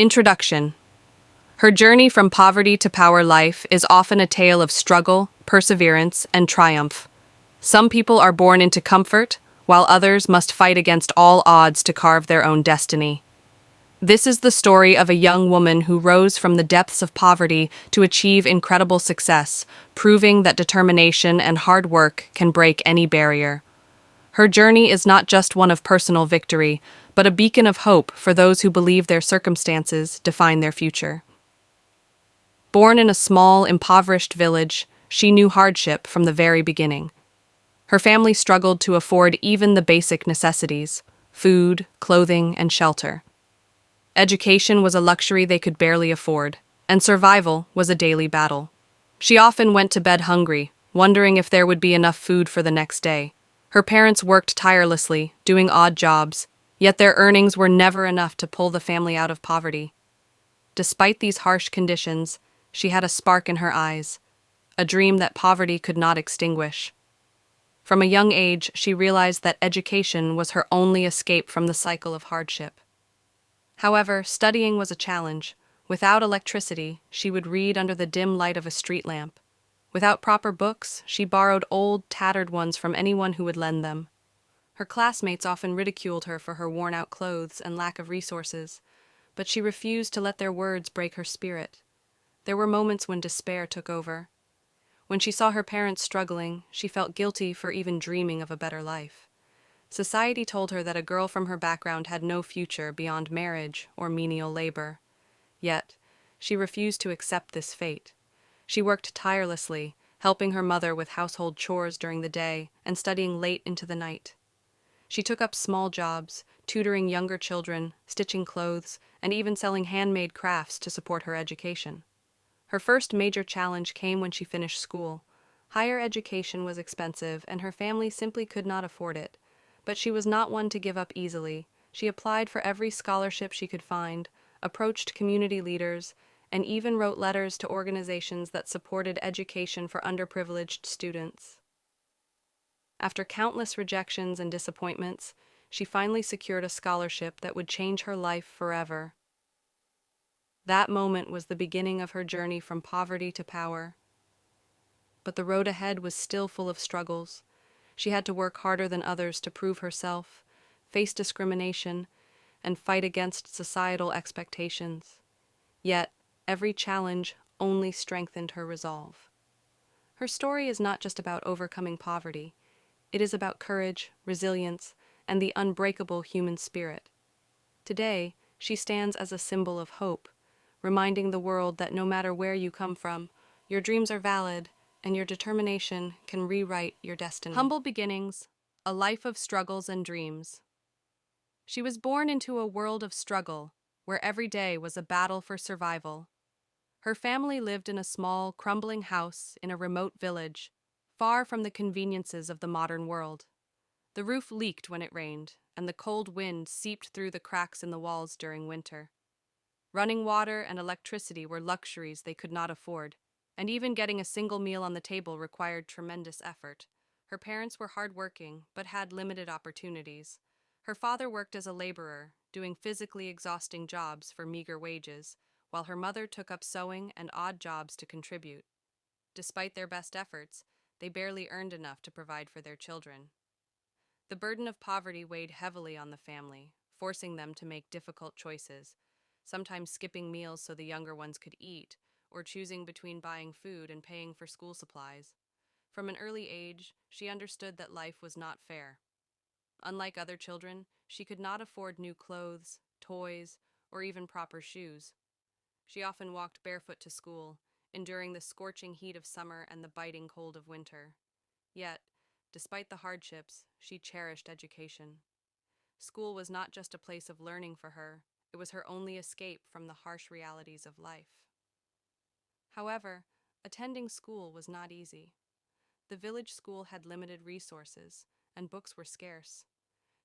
Introduction. Her journey from poverty to power life is often a tale of struggle, perseverance, and triumph. Some people are born into comfort, while others must fight against all odds to carve their own destiny. This is the story of a young woman who rose from the depths of poverty to achieve incredible success, proving that determination and hard work can break any barrier. Her journey is not just one of personal victory, but a beacon of hope for those who believe their circumstances define their future. Born in a small, impoverished village, she knew hardship from the very beginning. Her family struggled to afford even the basic necessities: food, clothing, and shelter. Education was a luxury they could barely afford, and survival was a daily battle. She often went to bed hungry, wondering if there would be enough food for the next day. Her parents worked tirelessly, doing odd jobs, yet their earnings were never enough to pull the family out of poverty. Despite these harsh conditions, she had a spark in her eyes, a dream that poverty could not extinguish. From a young age, she realized that education was her only escape from the cycle of hardship. However, studying was a challenge. Without electricity, she would read under the dim light of a street lamp. Without proper books, she borrowed old, tattered ones from anyone who would lend them. Her classmates often ridiculed her for her worn-out clothes and lack of resources, but she refused to let their words break her spirit. There were moments when despair took over. When she saw her parents struggling, she felt guilty for even dreaming of a better life. Society told her that a girl from her background had no future beyond marriage or menial labor. Yet, she refused to accept this fate. She worked tirelessly, helping her mother with household chores during the day and studying late into the night. She took up small jobs, tutoring younger children, stitching clothes, and even selling handmade crafts to support her education. Her first major challenge came when she finished school. Higher education was expensive, and her family simply could not afford it. But she was not one to give up easily. She applied for every scholarship she could find, approached community leaders, and even wrote letters to organizations that supported education for underprivileged students. After countless rejections and disappointments, she finally secured a scholarship that would change her life forever. That moment was the beginning of her journey from poverty to power. But the road ahead was still full of struggles. She had to work harder than others to prove herself, face discrimination, and fight against societal expectations. Yet, every challenge only strengthened her resolve. Her story is not just about overcoming poverty. It is about courage, resilience, and the unbreakable human spirit. Today, she stands as a symbol of hope, reminding the world that no matter where you come from, your dreams are valid, and your determination can rewrite your destiny. Humble beginnings, a life of struggles and dreams. She was born into a world of struggle, where every day was a battle for survival. Her family lived in a small, crumbling house in a remote village, far from the conveniences of the modern world. The roof leaked when it rained, and the cold wind seeped through the cracks in the walls during winter. Running water and electricity were luxuries they could not afford, and even getting a single meal on the table required tremendous effort. Her parents were hardworking, but had limited opportunities. Her father worked as a laborer, doing physically exhausting jobs for meager wages, while her mother took up sewing and odd jobs to contribute. Despite their best efforts, they barely earned enough to provide for their children. The burden of poverty weighed heavily on the family, forcing them to make difficult choices, sometimes skipping meals so the younger ones could eat, or choosing between buying food and paying for school supplies. From an early age, she understood that life was not fair. Unlike other children, she could not afford new clothes, toys, or even proper shoes. She often walked barefoot to school, enduring the scorching heat of summer and the biting cold of winter. Yet, despite the hardships, she cherished education. School was not just a place of learning for her, it was her only escape from the harsh realities of life. However, attending school was not easy. The village school had limited resources, and books were scarce.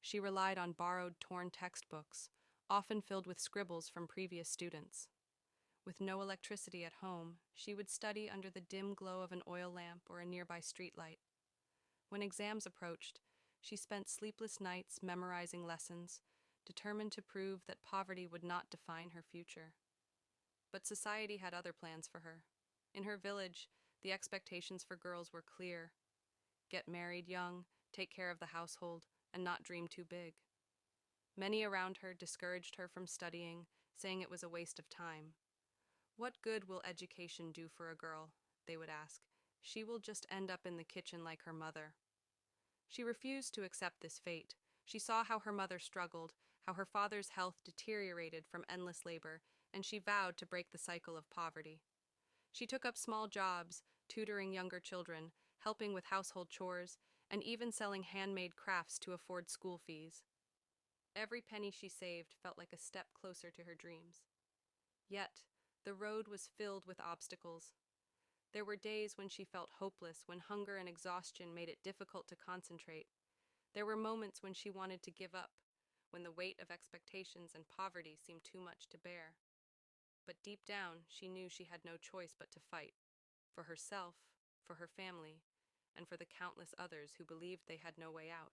She relied on borrowed, torn textbooks, often filled with scribbles from previous students. With no electricity at home, she would study under the dim glow of an oil lamp or a nearby streetlight. When exams approached, she spent sleepless nights memorizing lessons, determined to prove that poverty would not define her future. But society had other plans for her. In her village, the expectations for girls were clear: get married young, take care of the household, and not dream too big. Many around her discouraged her from studying, saying it was a waste of time. What good will education do for a girl? They would ask. She will just end up in the kitchen like her mother. She refused to accept this fate. She saw how her mother struggled, how her father's health deteriorated from endless labor, and she vowed to break the cycle of poverty. She took up small jobs, tutoring younger children, helping with household chores, and even selling handmade crafts to afford school fees. Every penny she saved felt like a step closer to her dreams. Yet, the road was filled with obstacles. There were days when she felt hopeless, when hunger and exhaustion made it difficult to concentrate. There were moments when she wanted to give up, when the weight of expectations and poverty seemed too much to bear. But deep down, she knew she had no choice but to fight, for herself, for her family, and for the countless others who believed they had no way out.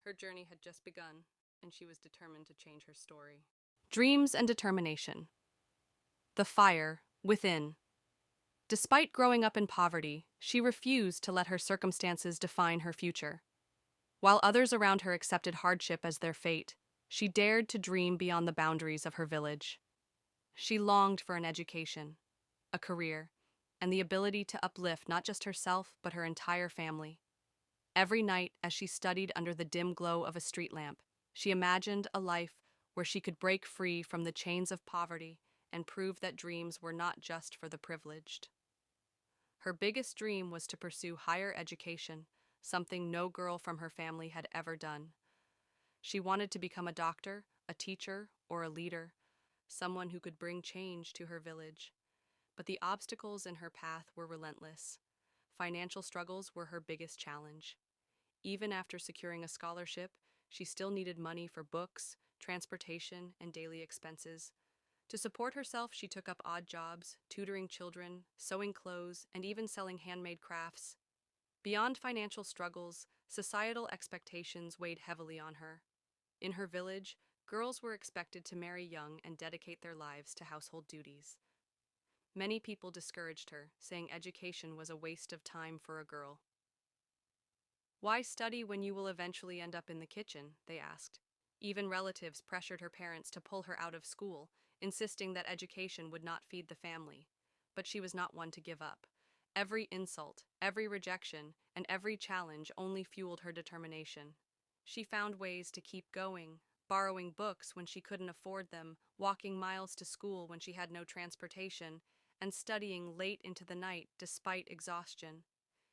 Her journey had just begun, and she was determined to change her story. Dreams and determination. The fire within. Despite growing up in poverty, she refused to let her circumstances define her future. While others around her accepted hardship as their fate, she dared to dream beyond the boundaries of her village. She longed for an education, a career, and the ability to uplift not just herself but her entire family. Every night, as she studied under the dim glow of a street lamp, she imagined a life where she could break free from the chains of poverty and prove that dreams were not just for the privileged. Her biggest dream was to pursue higher education, something no girl from her family had ever done. She wanted to become a doctor, a teacher, or a leader, someone who could bring change to her village. But the obstacles in her path were relentless. Financial struggles were her biggest challenge. Even after securing a scholarship, she still needed money for books, transportation, and daily expenses. To support herself, she took up odd jobs, tutoring children, sewing clothes, and even selling handmade crafts. Beyond financial struggles, societal expectations weighed heavily on her. In her village, girls were expected to marry young and dedicate their lives to household duties. Many people discouraged her, saying education was a waste of time for a girl. Why study when you will eventually end up in the kitchen? They asked. Even relatives pressured her parents to pull her out of school, insisting that education would not feed the family. But she was not one to give up. Every insult, every rejection, and every challenge only fueled her determination. She found ways to keep going, borrowing books when she couldn't afford them, walking miles to school when she had no transportation, and studying late into the night despite exhaustion.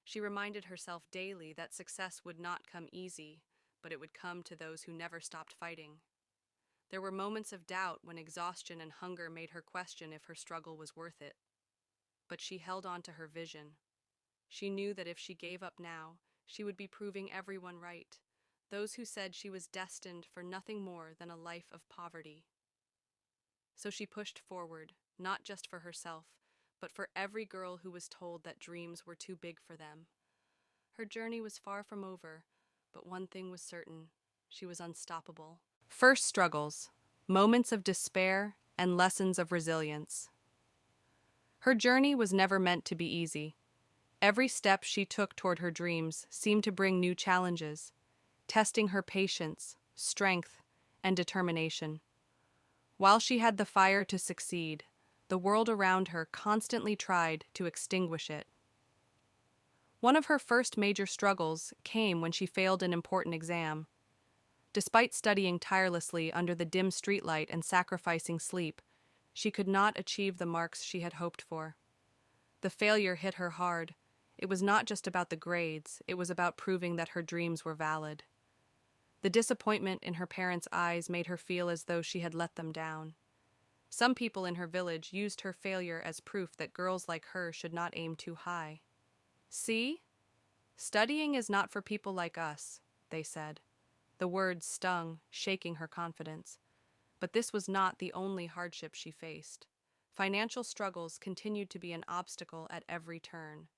She reminded herself daily that success would not come easy, but it would come to those who never stopped fighting. There were moments of doubt when exhaustion and hunger made her question if her struggle was worth it. But she held on to her vision. She knew that if she gave up now, she would be proving everyone right, those who said she was destined for nothing more than a life of poverty. So she pushed forward, not just for herself, but for every girl who was told that dreams were too big for them. Her journey was far from over, but one thing was certain: she was unstoppable. First struggles, moments of despair, and lessons of resilience. Her journey was never meant to be easy. Every step she took toward her dreams seemed to bring new challenges, testing her patience, strength, and determination. While she had the fire to succeed, the world around her constantly tried to extinguish it. One of her first major struggles came when she failed an important exam. Despite studying tirelessly under the dim streetlight and sacrificing sleep, she could not achieve the marks she had hoped for. The failure hit her hard. It was not just about the grades, it was about proving that her dreams were valid. The disappointment in her parents' eyes made her feel as though she had let them down. Some people in her village used her failure as proof that girls like her should not aim too high. "See? Studying is not for people like us," they said. The words stung, shaking her confidence. But this was not the only hardship she faced. Financial struggles continued to be an obstacle at every turn.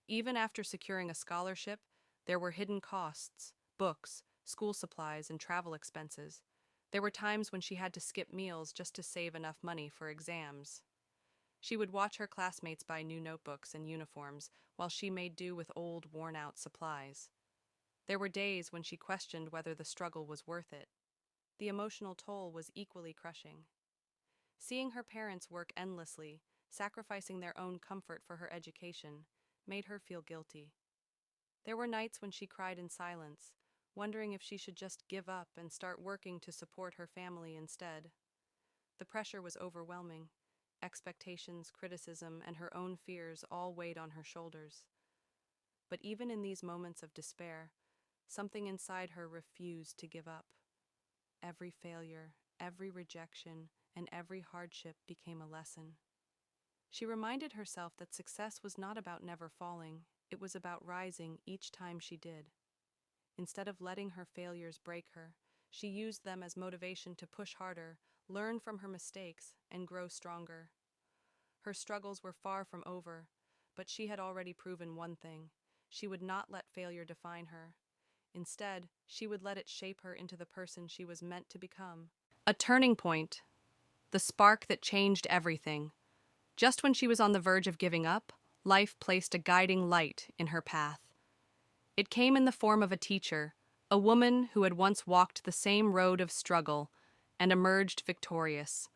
Even after securing a scholarship, there were hidden costs: books, school supplies, and travel expenses. There were times when she had to skip meals just to save enough money for exams. She would watch her classmates buy new notebooks and uniforms while she made do with old, worn-out supplies. There were days when she questioned whether the struggle was worth it. The emotional toll was equally crushing. Seeing her parents work endlessly, sacrificing their own comfort for her education, made her feel guilty. There were nights when she cried in silence, wondering if she should just give up and start working to support her family instead. The pressure was overwhelming. Expectations, criticism, and her own fears all weighed on her shoulders. But even in these moments of despair, something inside her refused to give up. Every failure, every rejection, and every hardship became a lesson. She reminded herself that success was not about never falling, it was about rising each time she did. Instead of letting her failures break her, she used them as motivation to push harder, learn from her mistakes, and grow stronger. Her struggles were far from over, but she had already proven one thing: she would not let failure define her. Instead, she would let it shape her into the person she was meant to become. A turning point, the spark that changed everything. Just when she was on the verge of giving up, life placed a guiding light in her path. It came in the form of a teacher, a woman who had once walked the same road of struggle and emerged victorious.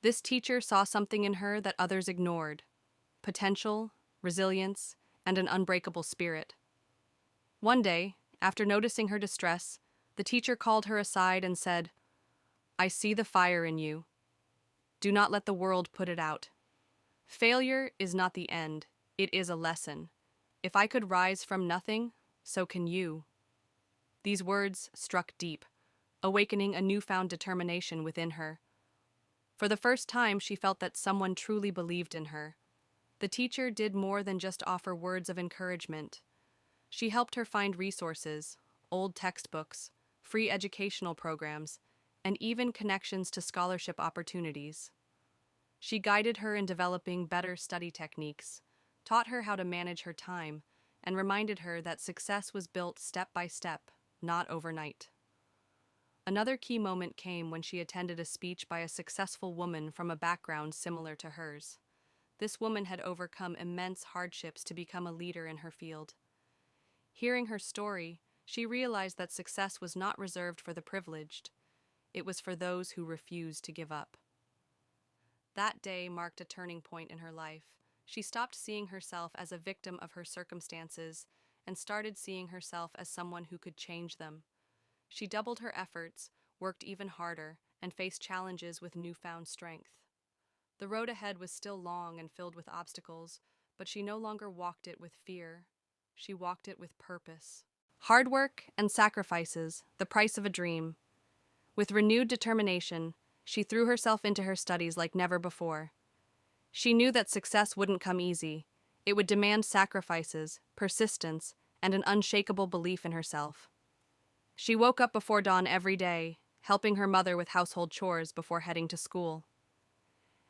This teacher saw something in her that others ignored: potential, resilience, and an unbreakable spirit. One day, after noticing her distress, the teacher called her aside and said, "I see the fire in you. Do not let the world put it out. Failure is not the end, it is a lesson. If I could rise from nothing, so can you." These words struck deep, awakening a newfound determination within her. For the first time, she felt that someone truly believed in her. The teacher did more than just offer words of encouragement. She helped her find resources, old textbooks, free educational programs, and even connections to scholarship opportunities. She guided her in developing better study techniques, taught her how to manage her time, and reminded her that success was built step by step, not overnight. Another key moment came when she attended a speech by a successful woman from a background similar to hers. This woman had overcome immense hardships to become a leader in her field. Hearing her story, she realized that success was not reserved for the privileged. It was for those who refused to give up. That day marked a turning point in her life. She stopped seeing herself as a victim of her circumstances and started seeing herself as someone who could change them. She doubled her efforts, worked even harder, and faced challenges with newfound strength. The road ahead was still long and filled with obstacles, but she no longer walked it with fear. She walked it with purpose. Hard work and sacrifices, the price of a dream. With renewed determination, she threw herself into her studies like never before. She knew that success wouldn't come easy. It would demand sacrifices, persistence, and an unshakable belief in herself. She woke up before dawn every day, helping her mother with household chores before heading to school.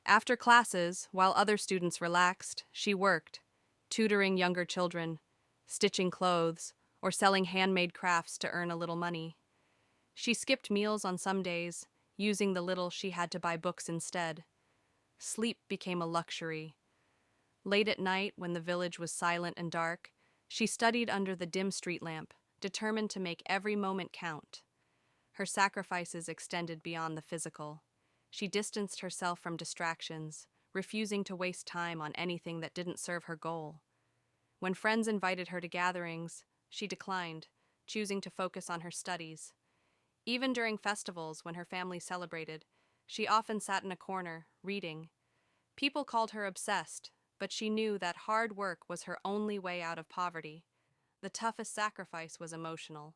After classes, while other students relaxed, she worked, tutoring younger children, stitching clothes, or selling handmade crafts to earn a little money. She skipped meals on some days, using the little she had to buy books instead. Sleep became a luxury. Late at night, when the village was silent and dark, she studied under the dim street lamp, determined to make every moment count. Her sacrifices extended beyond the physical. She distanced herself from distractions, refusing to waste time on anything that didn't serve her goal. When friends invited her to gatherings, she declined, choosing to focus on her studies. Even during festivals, when her family celebrated, she often sat in a corner, reading. People called her obsessed, but she knew that hard work was her only way out of poverty. The toughest sacrifice was emotional.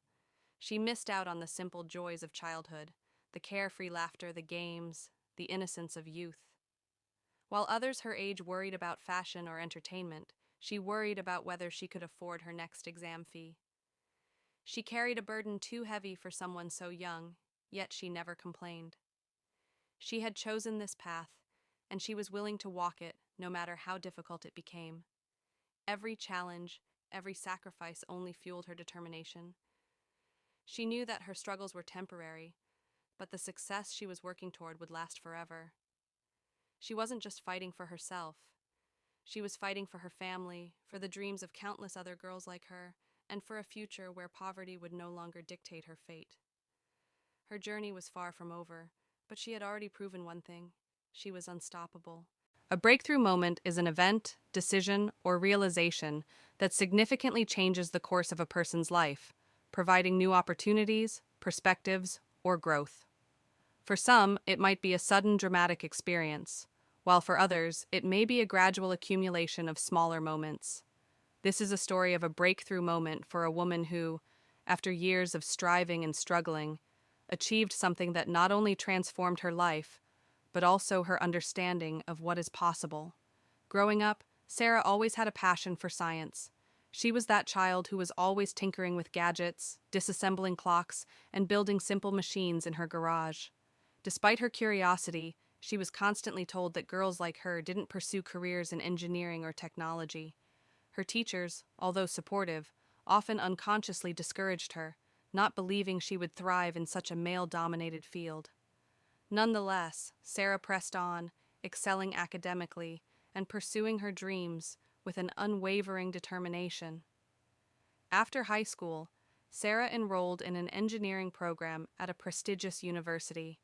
She missed out on the simple joys of childhood, the carefree laughter, the games, the innocence of youth. While others her age worried about fashion or entertainment, she worried about whether she could afford her next exam fee. She carried a burden too heavy for someone so young, yet she never complained. She had chosen this path, and she was willing to walk it, no matter how difficult it became. Every challenge, every sacrifice only fueled her determination. She knew that her struggles were temporary, but the success she was working toward would last forever. She wasn't just fighting for herself. She was fighting for her family, for the dreams of countless other girls like her, and for a future where poverty would no longer dictate her fate. Her journey was far from over, but she had already proven one thing: she was unstoppable. A breakthrough moment is an event, decision, or realization that significantly changes the course of a person's life, providing new opportunities, perspectives, or growth. For some, it might be a sudden dramatic experience, while for others, it may be a gradual accumulation of smaller moments. This is a story of a breakthrough moment for a woman who, after years of striving and struggling, achieved something that not only transformed her life, but also her understanding of what is possible. Growing up, Sarah always had a passion for science. She was that child who was always tinkering with gadgets, disassembling clocks, and building simple machines in her garage. Despite her curiosity, she was constantly told that girls like her didn't pursue careers in engineering or technology. Her teachers, although supportive, often unconsciously discouraged her, not believing she would thrive in such a male-dominated field. Nonetheless, Sarah pressed on, excelling academically and pursuing her dreams with an unwavering determination. After high school, Sarah enrolled in an engineering program at a prestigious university.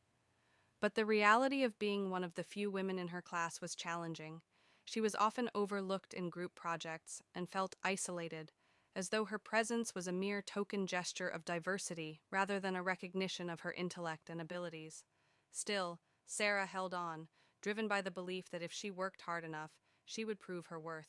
But the reality of being one of the few women in her class was challenging. She was often overlooked in group projects and felt isolated, as though her presence was a mere token gesture of diversity rather than a recognition of her intellect and abilities. Still, Sarah held on, driven by the belief that if she worked hard enough, she would prove her worth.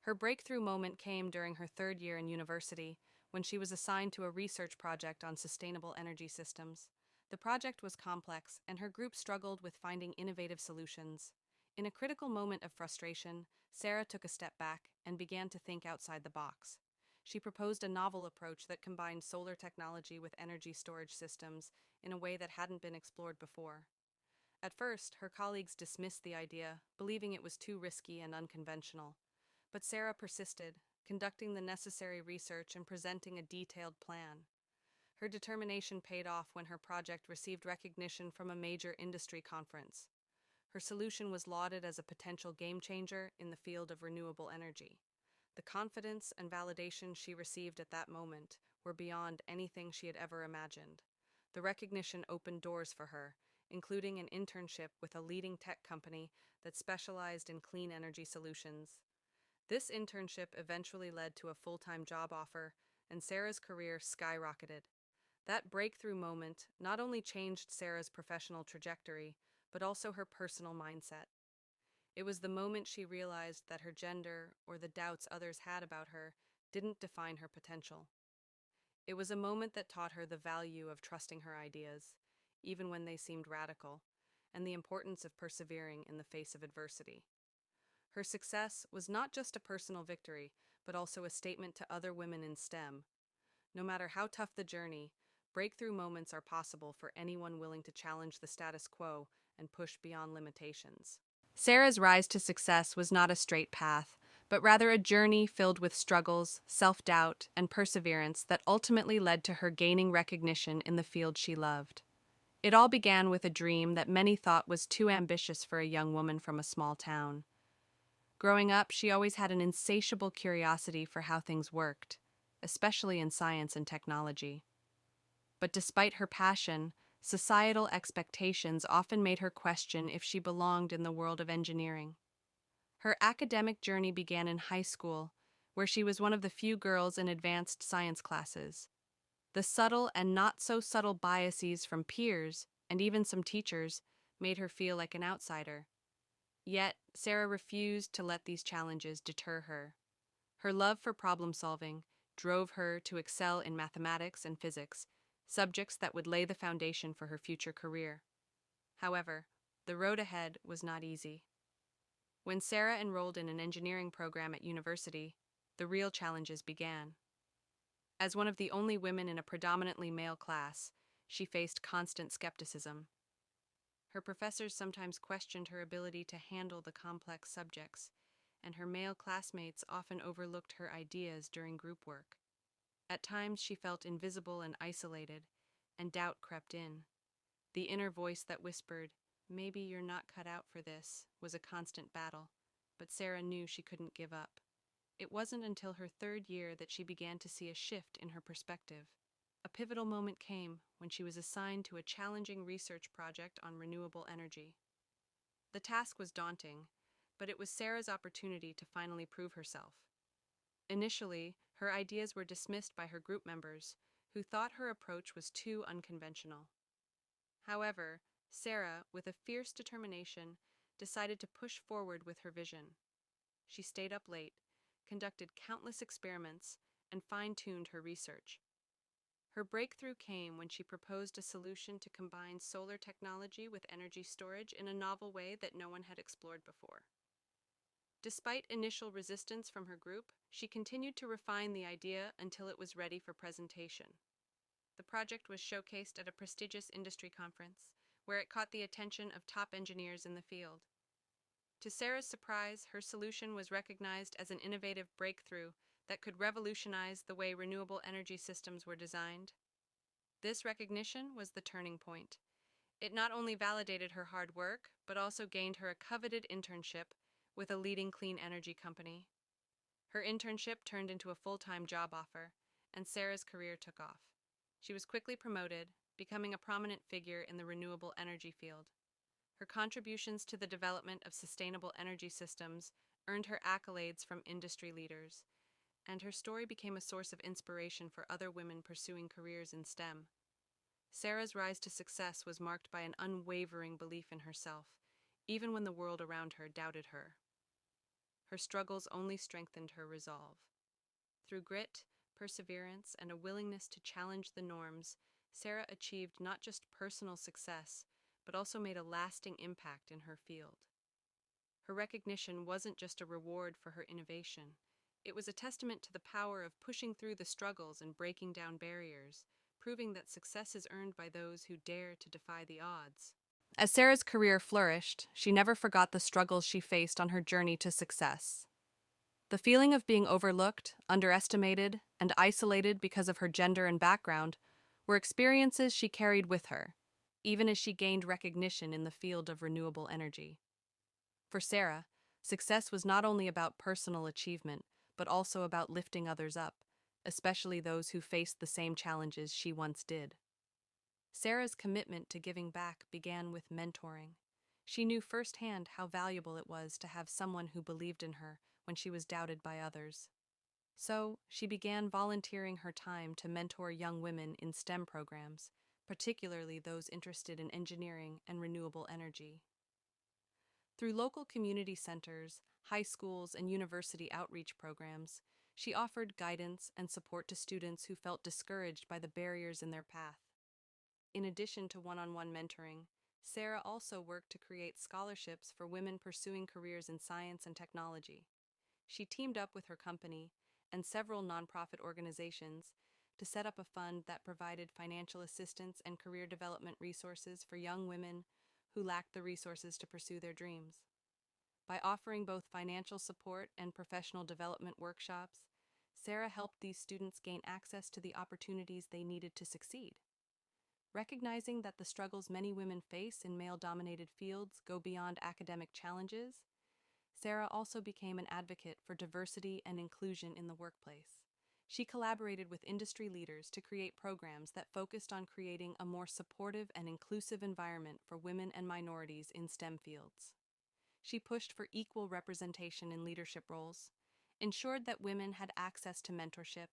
Her breakthrough moment came during her third year in university, when she was assigned to a research project on sustainable energy systems. The project was complex, and her group struggled with finding innovative solutions. In a critical moment of frustration, Sarah took a step back and began to think outside the box. She proposed a novel approach that combined solar technology with energy storage systems in a way that hadn't been explored before. At first, her colleagues dismissed the idea, believing it was too risky and unconventional. But Sarah persisted, conducting the necessary research and presenting a detailed plan. Her determination paid off when her project received recognition from a major industry conference. Her solution was lauded as a potential game-changer in the field of renewable energy. The confidence and validation she received at that moment were beyond anything she had ever imagined. The recognition opened doors for her, including an internship with a leading tech company that specialized in clean energy solutions. This internship eventually led to a full-time job offer, and Sarah's career skyrocketed. That breakthrough moment not only changed Sarah's professional trajectory, but also her personal mindset. It was the moment she realized that her gender, or the doubts others had about her, didn't define her potential. It was a moment that taught her the value of trusting her ideas, even when they seemed radical, and the importance of persevering in the face of adversity. Her success was not just a personal victory, but also a statement to other women in STEM. No matter how tough the journey, breakthrough moments are possible for anyone willing to challenge the status quo and push beyond limitations. Sarah's rise to success was not a straight path, but rather a journey filled with struggles, self-doubt, and perseverance that ultimately led to her gaining recognition in the field she loved. It all began with a dream that many thought was too ambitious for a young woman from a small town. Growing up, she always had an insatiable curiosity for how things worked, especially in science and technology. But despite her passion, societal expectations often made her question if she belonged in the world of engineering. Her academic journey began in high school, where she was one of the few girls in advanced science classes. The subtle and not-so-subtle biases from peers, and even some teachers, made her feel like an outsider. Yet, Sarah refused to let these challenges deter her. Her love for problem-solving drove her to excel in mathematics and physics, subjects that would lay the foundation for her future career. However, the road ahead was not easy. When Sarah enrolled in an engineering program at university, the real challenges began. As one of the only women in a predominantly male class, she faced constant skepticism. Her professors sometimes questioned her ability to handle the complex subjects, and her male classmates often overlooked her ideas during group work. At times she felt invisible and isolated, and doubt crept in. The inner voice that whispered, "Maybe you're not cut out for this," was a constant battle, but Sarah knew she couldn't give up. It wasn't until her third year that she began to see a shift in her perspective. A pivotal moment came when she was assigned to a challenging research project on renewable energy. The task was daunting, but it was Sarah's opportunity to finally prove herself. Initially, her ideas were dismissed by her group members, who thought her approach was too unconventional. However, Sarah, with a fierce determination, decided to push forward with her vision. She stayed up late, conducted countless experiments, and fine-tuned her research. Her breakthrough came when she proposed a solution to combine solar technology with energy storage in a novel way that no one had explored before. Despite initial resistance from her group, she continued to refine the idea until it was ready for presentation. The project was showcased at a prestigious industry conference, where it caught the attention of top engineers in the field. To Sarah's surprise, her solution was recognized as an innovative breakthrough that could revolutionize the way renewable energy systems were designed. This recognition was the turning point. It not only validated her hard work, but also gained her a coveted internship with a leading clean energy company. Her internship turned into a full-time job offer, and Sarah's career took off. She was quickly promoted, becoming a prominent figure in the renewable energy field. Her contributions to the development of sustainable energy systems earned her accolades from industry leaders, and her story became a source of inspiration for other women pursuing careers in STEM. Sarah's rise to success was marked by an unwavering belief in herself, even when the world around her doubted her. Her struggles only strengthened her resolve. Through grit, perseverance, and a willingness to challenge the norms, Sarah achieved not just personal success, but also made a lasting impact in her field. Her recognition wasn't just a reward for her innovation. It was a testament to the power of pushing through the struggles and breaking down barriers, proving that success is earned by those who dare to defy the odds. As Sarah's career flourished, she never forgot the struggles she faced on her journey to success. The feeling of being overlooked, underestimated, and isolated because of her gender and background were experiences she carried with her, even as she gained recognition in the field of renewable energy. For Sarah, success was not only about personal achievement, but also about lifting others up, especially those who faced the same challenges she once did. Sarah's commitment to giving back began with mentoring. She knew firsthand how valuable it was to have someone who believed in her when she was doubted by others. So, she began volunteering her time to mentor young women in STEM programs, particularly those interested in engineering and renewable energy. Through local community centers, high schools, and university outreach programs, she offered guidance and support to students who felt discouraged by the barriers in their path. In addition to one-on-one mentoring, Sarah also worked to create scholarships for women pursuing careers in science and technology. She teamed up with her company and several nonprofit organizations to set up a fund that provided financial assistance and career development resources for young women who lacked the resources to pursue their dreams. By offering both financial support and professional development workshops, Sarah helped these students gain access to the opportunities they needed to succeed. Recognizing that the struggles many women face in male-dominated fields go beyond academic challenges, Sarah also became an advocate for diversity and inclusion in the workplace. She collaborated with industry leaders to create programs that focused on creating a more supportive and inclusive environment for women and minorities in STEM fields. She pushed for equal representation in leadership roles, ensured that women had access to mentorship,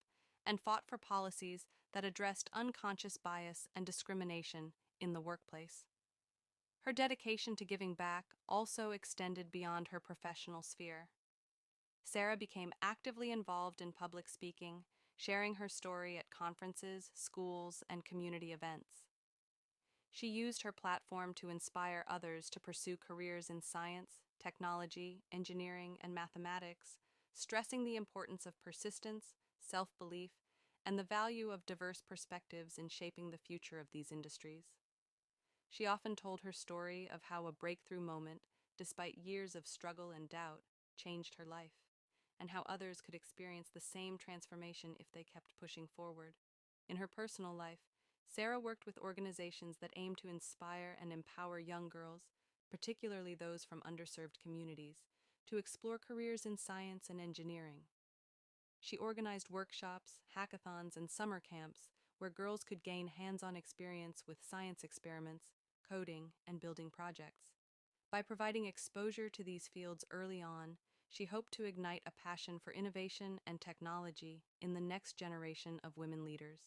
and fought for policies that addressed unconscious bias and discrimination in the workplace. Her dedication to giving back also extended beyond her professional sphere. Sarah became actively involved in public speaking, sharing her story at conferences, schools, and community events. She used her platform to inspire others to pursue careers in science, technology, engineering, and mathematics, stressing the importance of persistence, self-belief, and the value of diverse perspectives in shaping the future of these industries. She often told her story of how a breakthrough moment, despite years of struggle and doubt, changed her life, and how others could experience the same transformation if they kept pushing forward. In her personal life, Sarah worked with organizations that aim to inspire and empower young girls, particularly those from underserved communities, to explore careers in science and engineering. She organized workshops, hackathons, and summer camps where girls could gain hands-on experience with science experiments, coding, and building projects. By providing exposure to these fields early on, she hoped to ignite a passion for innovation and technology in the next generation of women leaders.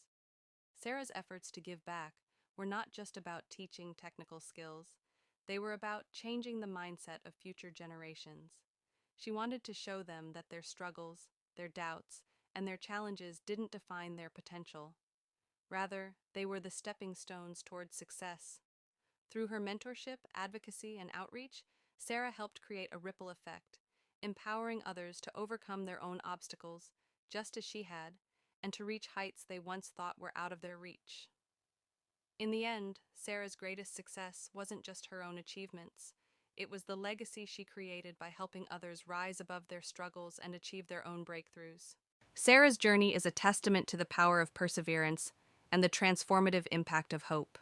Sarah's efforts to give back were not just about teaching technical skills, they were about changing the mindset of future generations. She wanted to show them that their struggles, their doubts, and their challenges didn't define their potential. Rather, they were the stepping stones towards success. Through her mentorship, advocacy, and outreach, Sarah helped create a ripple effect, empowering others to overcome their own obstacles, just as she had, and to reach heights they once thought were out of their reach. In the end, Sarah's greatest success wasn't just her own achievements. It was the legacy she created by helping others rise above their struggles and achieve their own breakthroughs. Sarah's journey is a testament to the power of perseverance and the transformative impact of hope.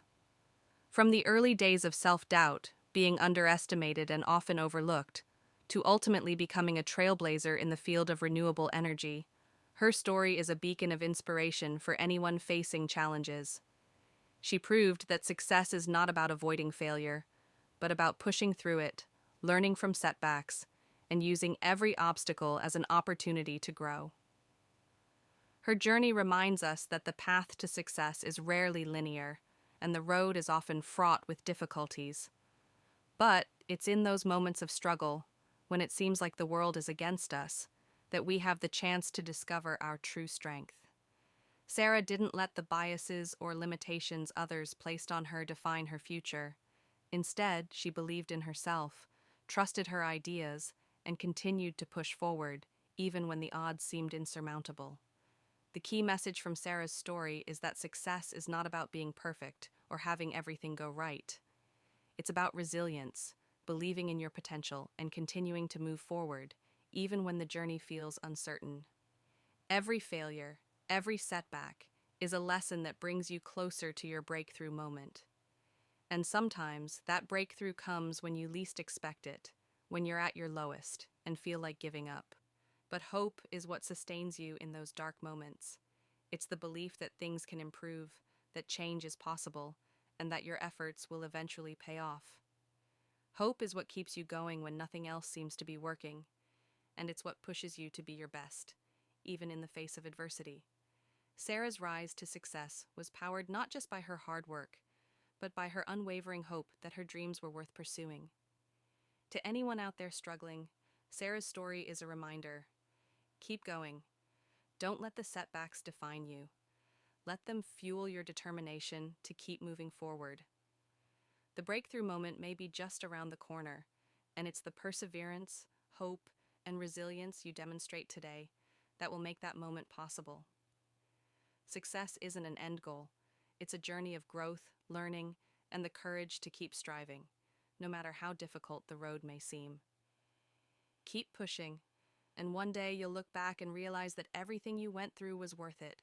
From the early days of self-doubt, being underestimated and often overlooked, to ultimately becoming a trailblazer in the field of renewable energy, her story is a beacon of inspiration for anyone facing challenges. She proved that success is not about avoiding failure, but about pushing through it, learning from setbacks, and using every obstacle as an opportunity to grow. Her journey reminds us that the path to success is rarely linear, and the road is often fraught with difficulties. But it's in those moments of struggle, when it seems like the world is against us, that we have the chance to discover our true strength. Sarah didn't let the biases or limitations others placed on her define her future. Instead, she believed in herself, trusted her ideas, and continued to push forward, even when the odds seemed insurmountable. The key message from Sarah's story is that success is not about being perfect or having everything go right. It's about resilience, believing in your potential, and continuing to move forward, even when the journey feels uncertain. Every failure, every setback, is a lesson that brings you closer to your breakthrough moment. And sometimes that breakthrough comes when you least expect it, when you're at your lowest and feel like giving up. But hope is what sustains you in those dark moments. It's the belief that things can improve, that change is possible, and that your efforts will eventually pay off. Hope is what keeps you going when nothing else seems to be working, and it's what pushes you to be your best, even in the face of adversity. Sarah's rise to success was powered not just by her hard work, but by her unwavering hope that her dreams were worth pursuing. To anyone out there struggling, Sarah's story is a reminder. Keep going. Don't let the setbacks define you. Let them fuel your determination to keep moving forward. The breakthrough moment may be just around the corner, and it's the perseverance, hope, and resilience you demonstrate today that will make that moment possible. Success isn't an end goal. It's a journey of growth, learning, and the courage to keep striving, no matter how difficult the road may seem. Keep pushing, and one day you'll look back and realize that everything you went through was worth it.